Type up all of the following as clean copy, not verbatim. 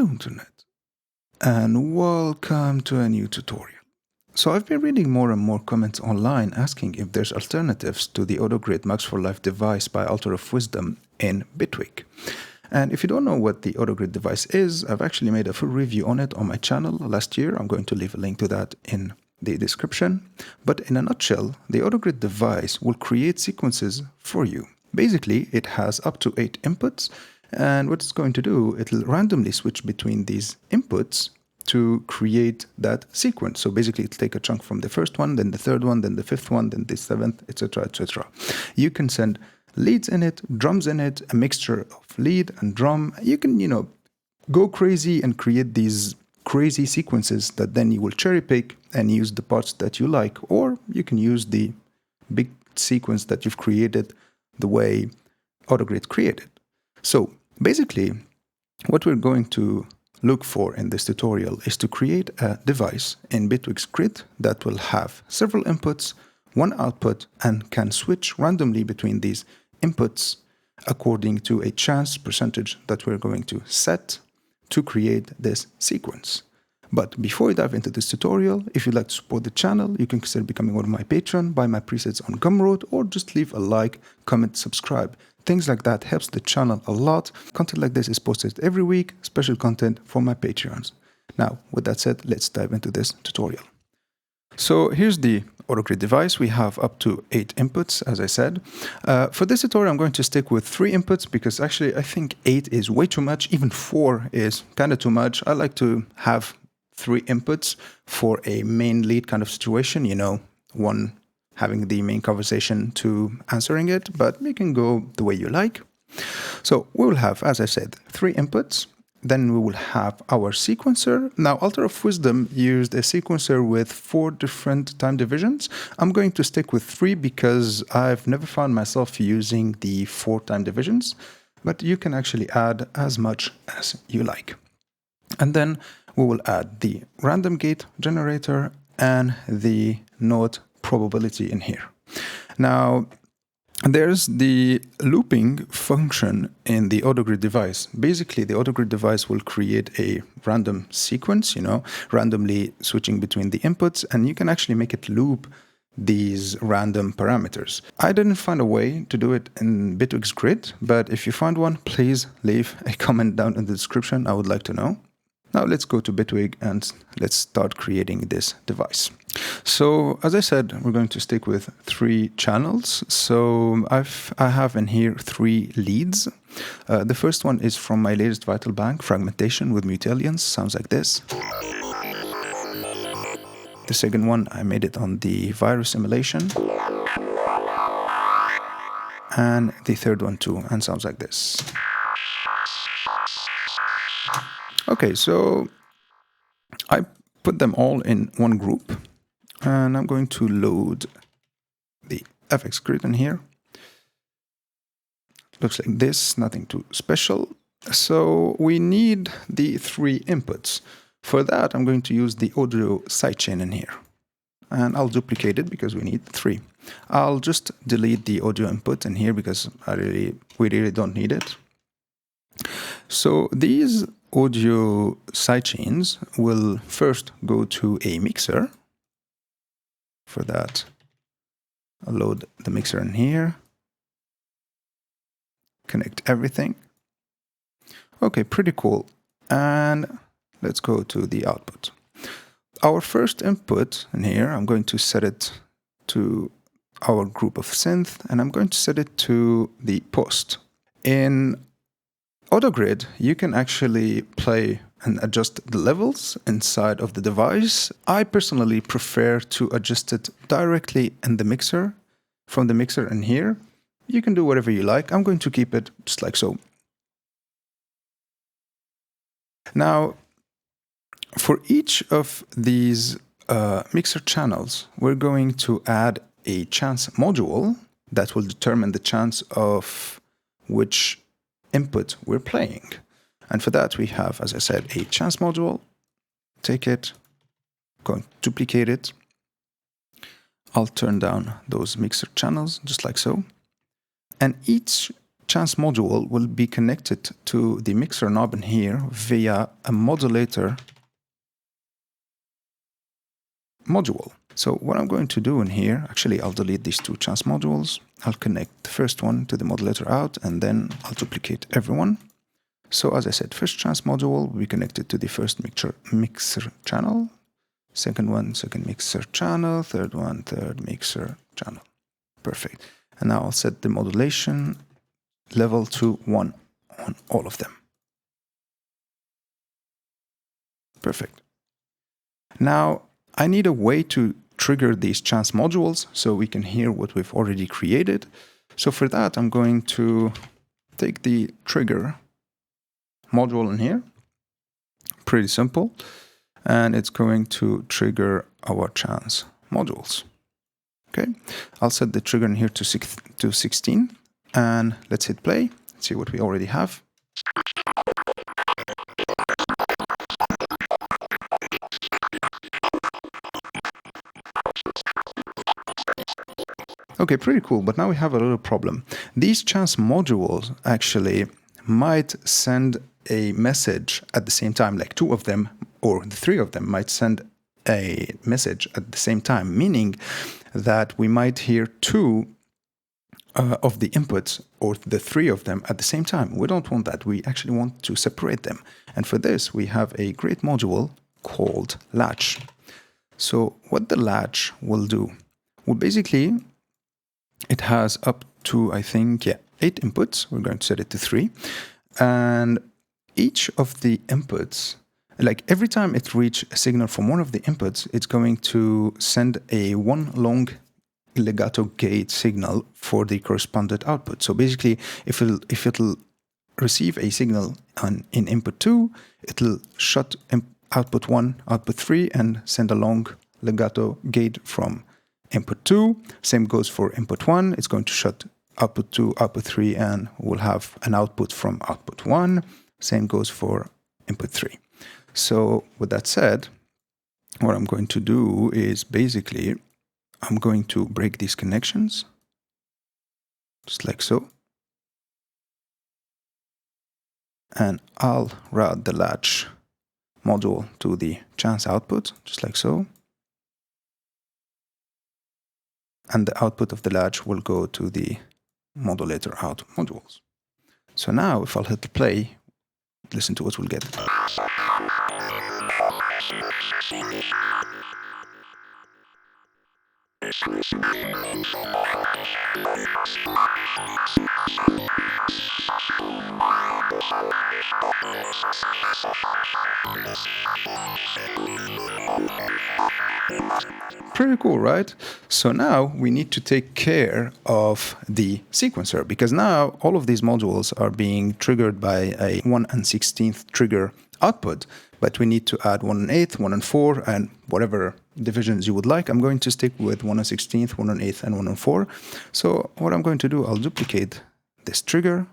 Hello Internet, and welcome to a new tutorial. So I've been reading more and more comments online asking if there's alternatives to the Autogrid Max for Life device by Altar of Wisdom in Bitwig. And if you don't know what the Autogrid device is, I've actually made a full review on it on my channel last year. I'm going to leave a link to that in the description. But in a nutshell, the Autogrid device will create sequences for you. Basically, it has up to 8 inputs. And what it's going to do, it'll randomly switch between these inputs to create that sequence. So basically, it'll take a chunk from the first one, then the third one, then the fifth one, then the seventh, etc., etc. You can send leads in it, drums in it, a mixture of lead and drum. You can, go crazy and create these crazy sequences that then you will cherry pick and use the parts that you like, or you can use the big sequence that you've created the way Autogrid created. So basically, what we're going to look for in this tutorial is to create a device in Bitwig's grid that will have several inputs, one output, and can switch randomly between these inputs according to a chance percentage that we're going to set to create this sequence. But before we dive into this tutorial, if you'd like to support the channel, you can consider becoming one of my patrons, buy my presets on Gumroad, or just leave a like, comment, subscribe. Things like that helps the channel a lot. Content like this is posted every week, special content for my Patreons. Now, with that said, let's dive into this tutorial. So here's the Autogrid device. We have up to 8 inputs, as I said. For this tutorial, I'm going to stick with 3 inputs because actually I think 8 is way too much. Even 4 is kind of too much. I like to have 3 inputs for a main lead kind of situation, one having the main conversation to answering it, but you can go the way you like. So we will have, as I said, 3 inputs. Then we will have our sequencer. Now, Altar of Wisdom used a sequencer with 4 different time divisions. I'm going to stick with 3 because I've never found myself using the 4 time divisions, but you can actually add as much as you like. And then we will add the random gate generator and the note probability in here. Now, there's the looping function in the Autogrid device. Basically, the Autogrid device will create a random sequence, randomly switching between the inputs, and you can actually make it loop these random parameters. I didn't find a way to do it in Bitwig's grid, but if you find one, please leave a comment down in the description. I would like to know. Now let's go to Bitwig and let's start creating this device. So as I said, we're going to stick with 3 channels. So I have in here 3 leads. The first one is from my latest Vital Bank, Fragmentation with Mutalians. Sounds like this. The second one, I made it on the virus simulation. And the third one too, and sounds like this. Okay, so I put them all in one group, and I'm going to load the FX grid in here. Looks like this, nothing too special. So we need the 3 inputs. For that, I'm going to use the audio sidechain in here, and I'll duplicate it because we need 3. I'll just delete the audio input in here because we really don't need it. So these audio sidechains will first go to a mixer. For that, I'll load the mixer in here, connect everything. Okay, pretty cool. And let's go to the output. Our first input in here, I'm going to set it to our group of synth, and I'm going to set it to the post. In Autogrid, you can actually play and adjust the levels inside of the device. I personally prefer to adjust it directly in the mixer, from the mixer in here. You can do whatever you like. I'm going to keep it just like so. Now, for each of these mixer channels, we're going to add a chance module that will determine the chance of which input we're playing. And for that we have, as I said, a chance module. Take it, go and duplicate it. I'll turn down those mixer channels just like so. And each chance module will be connected to the mixer knob in here via a modulator module. So what I'm going to do in here, actually I'll delete these two chance modules. I'll connect the first one to the modulator out, and then I'll duplicate everyone. So as I said, first chance module will be connected to the first mixer channel, second one, second mixer channel, third one, third mixer channel. Perfect. And now I'll set the modulation level to 1 on all of them. Perfect. Now I need a way to trigger these chance modules so we can hear what we've already created. So for that, I'm going to take the trigger module in here. Pretty simple. And it's going to trigger our chance modules. Okay, I'll set the trigger in here to 16, and let's hit play. Let's see what we already have. Okay, pretty cool, but now we have a little problem. These chance modules actually might send a message at the same time, like two of them or the three of them might send a message at the same time, meaning that we might hear two of the inputs or the three of them at the same time. We don't want that. We actually want to separate them. And for this, we have a great module called latch. So what the latch will do? Well, basically, it has up to, I think, 8 inputs. We're going to set it to 3. And each of the inputs, like every time it reaches a signal from one of the inputs, it's going to send a one long legato gate signal for the correspondent output. So basically, if it'll receive a signal in input 2, it'll shut output 1, output 3, and send a long legato gate from input 2. Same goes for input 1. It's going to shut output 2, output 3, and we'll have an output from output 1. Same goes for input 3. So with that said, what I'm going to do is basically I'm going to break these connections, just like so. And I'll route the latch module to the chance output, just like so. And the output of the latch will go to the modulator out modules. So now if I'll hit the play, listen to what we'll get. Pretty cool, right? So now we need to take care of the sequencer, because now all of these modules are being triggered by a 1/16th trigger output, but we need to add 1/8, 1/4, and whatever divisions you would like. I'm going to stick with 1/16th, 1/8, and 1/4. So what I'm going to do, I'll duplicate this trigger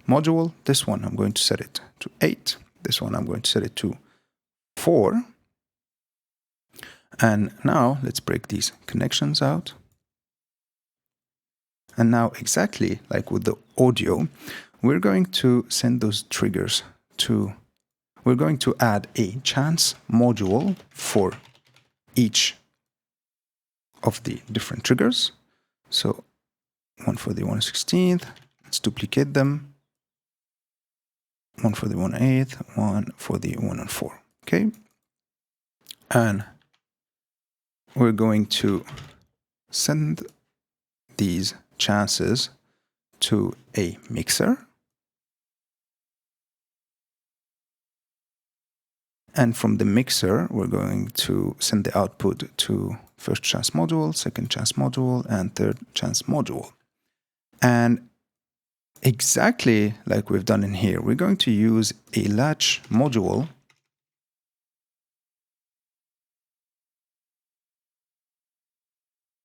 module. This one I'm going to set it to 8. This one I'm going to set it to 4. And now let's break these connections out. And now, exactly like with the audio, we're going to send those triggers to, we're going to add a chance module for each of the different triggers. So one for the 1/16th, let's duplicate them. One for the 1/8, one for the 1/4. Okay. And we're going to send these chances to a mixer. And from the mixer, we're going to send the output to first chance module, second chance module, and third chance module. And exactly like we've done in here, we're going to use a latch module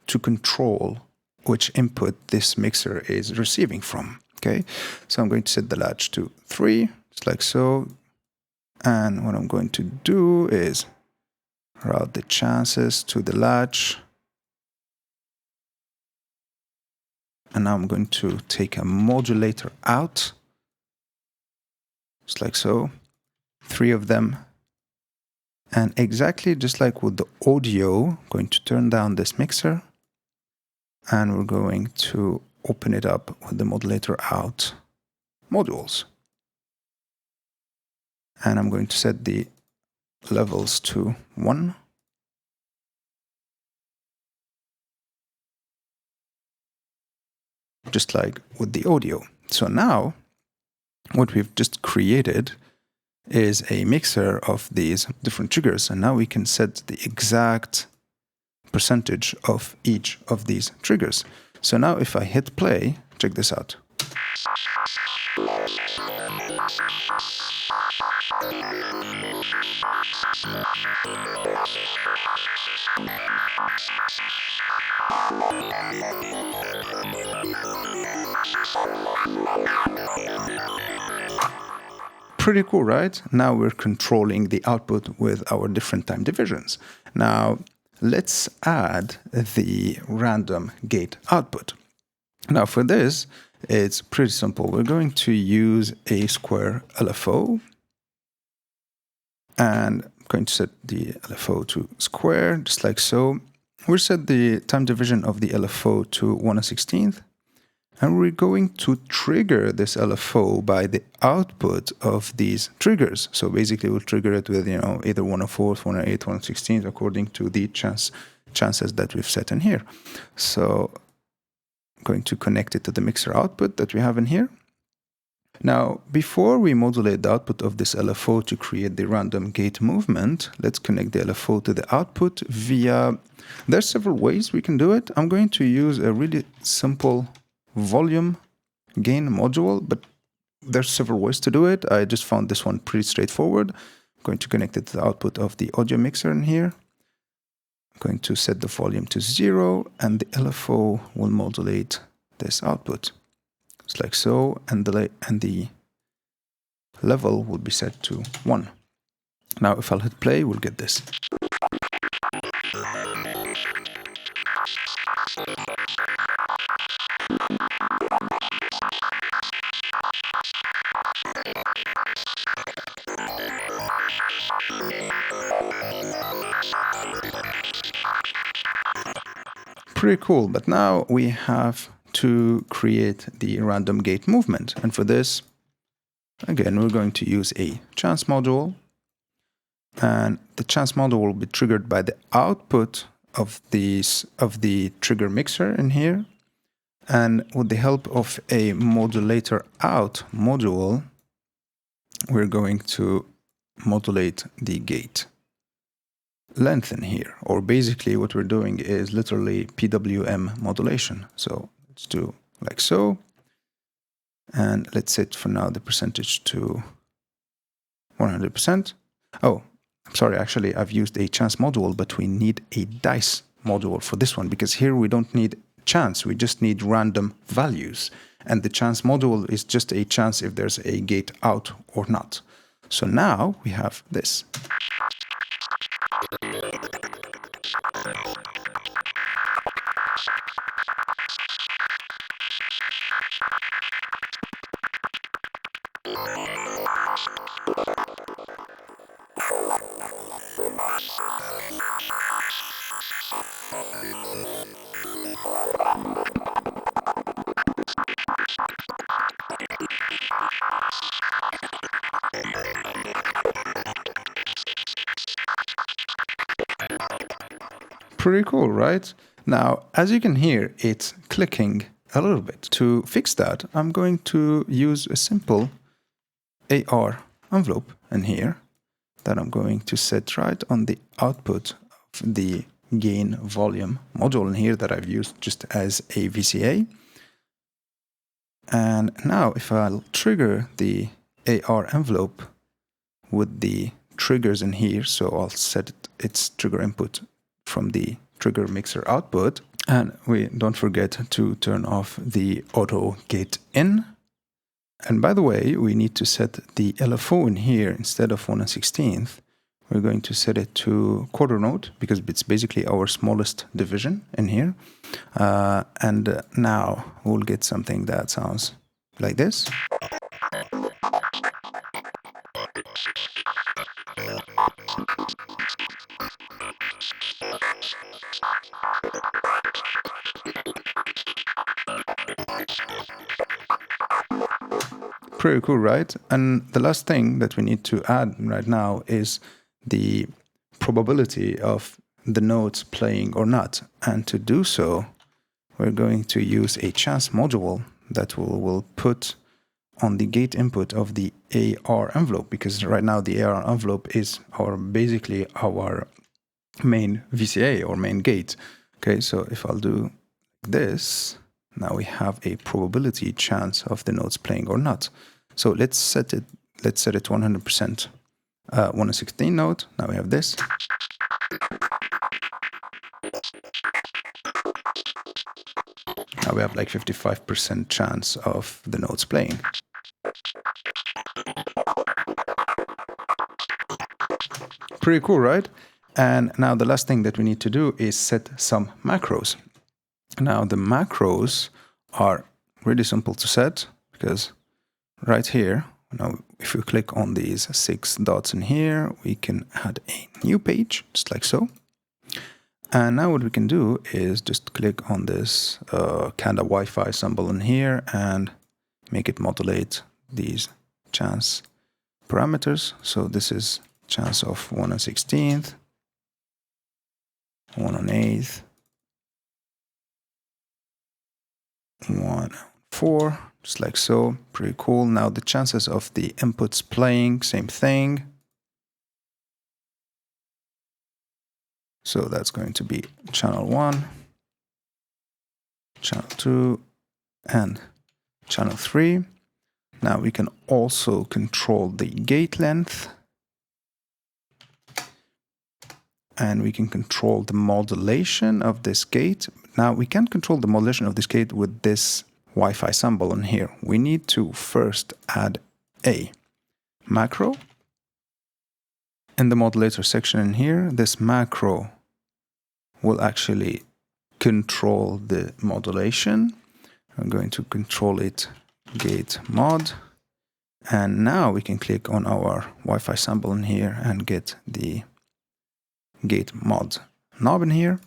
to control which input this mixer is receiving from. Okay, so I'm going to set the latch to 3, just like so. And what I'm going to do is route the chances to the latch And now I'm going to take a modulator out, just like so, 3 of them. And exactly just like with the audio, I'm going to turn down this mixer, and we're going to open it up with the modulator out modules. And I'm going to set the levels to 1. Just like with the audio. So now, what we've just created is a mixer of these different triggers, and now we can set the exact percentage of each of these triggers. So now if I hit play, check this out. Pretty cool, right? Now we're controlling the output with our different time divisions. Now let's add the random gate output. Now for this, it's pretty simple. We're going to use a square LFO, and I'm going to set the LFO to square, just like so. We'll set the time division of the LFO to 1/16th, and we're going to trigger this LFO by the output of these triggers. So basically we'll trigger it with, either 1/4, 1/8, 1/16th, according to the chances that we've set in here. So I'm going to connect it to the mixer output that we have in here. Now, before we modulate the output of this LFO to create the random gate movement, let's connect the LFO to the output via... There's several ways we can do it. I'm going to use a really simple volume gain module, but there's several ways to do it. I just found this one pretty straightforward. I'm going to connect it to the output of the audio mixer in here. I'm going to set the volume to 0, and the LFO will modulate this output. Just like so, and the level will be set to 1. Now if I'll hit play, we'll get this. Pretty cool, but now we have to create the random gate movement, and for this, again, we're going to use a chance module, and the chance module will be triggered by the output of the trigger mixer in here, and with the help of a modulator out module, we're going to modulate the gate length in here, or basically what we're doing is literally PWM modulation. So let's do like so, and let's set for now the percentage to 100%. Oh, I'm sorry, actually I've used a chance module, but we need a dice module for this one, because here we don't need chance, we just need random values, and the chance module is just a chance if there's a gate out or not. So now we have this. Pretty cool, right? Now, as you can hear, it's clicking a little bit. To fix that, I'm going to use a simple AR envelope in here that I'm going to set right on the output of the gain volume module in here that I've used just as a VCA. And now if I'll trigger the AR envelope with the triggers in here, so I'll set its trigger input from the trigger mixer output, and we don't forget to turn off the auto gate in. And by the way, we need to set the LFO in here instead of 1/16th. we're going to set it to quarter note because it's basically our smallest division in here. And now we'll get something that sounds like this. Pretty cool, right? And the last thing that we need to add right now is the probability of the notes playing or not. And to do so, we're going to use a chance module that we'll put on the gate input of the AR envelope, because right now the AR envelope is basically our main VCA or main gate. Okay, so if I'll do this, now we have a probability chance of the notes playing or not. So let's set it to 100%. 116 note. Now we have this. Now we have like 55% chance of the notes playing. Pretty cool, right? And now the last thing that we need to do is set some macros. Now the macros are really simple to set because right here, now if we click on these 6 dots in here, we can add a new page, just like so. And now what we can do is just click on this kind of Wi-Fi symbol in here and make it modulate these chance parameters. So this is chance of 1/16, 1/8, 1/4, just like so. Pretty cool. Now the chances of the inputs playing, same thing. So that's going to be channel 1, channel 2, and channel 3. Now we can also control the gate length. And we can control the modulation of this gate. Now we can't control the modulation of this gate with this Wi-Fi symbol in here. We need to first add a macro. In the modulator section in here, this macro will actually control the modulation. I'm going to control it gate mod. And now we can click on our Wi-Fi symbol in here and get the gate mod knob in here.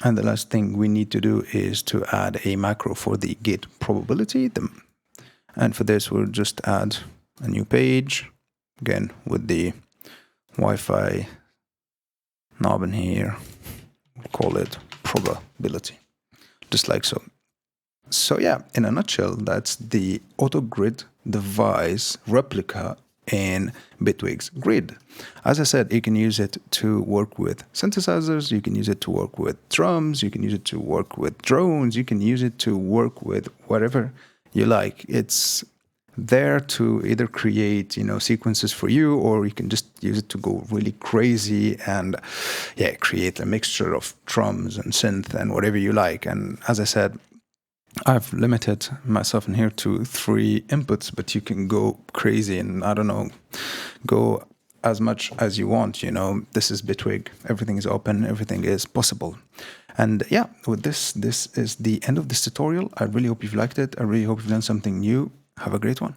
And the last thing we need to do is to add a macro for the gate probability. And for this, we'll just add a new page, again with the Wi-Fi knob in here. We'll call it probability, just like so. So yeah, in a nutshell, that's the Autogrid device replica in Bitwig's grid. As I said, you can use it to work with synthesizers, you can use it to work with drums, you can use it to work with drones, you can use it to work with whatever you like. It's there to either create, sequences for you, or you can just use it to go really crazy and create a mixture of drums and synth and whatever you like. And as I said, I've limited myself in here to 3 inputs, but you can go crazy and go as much as you want. This is Bitwig. Everything is open. Everything is possible. And yeah, with this is the end of this tutorial. I really hope you've liked it. I really hope you've learned something new. Have a great one.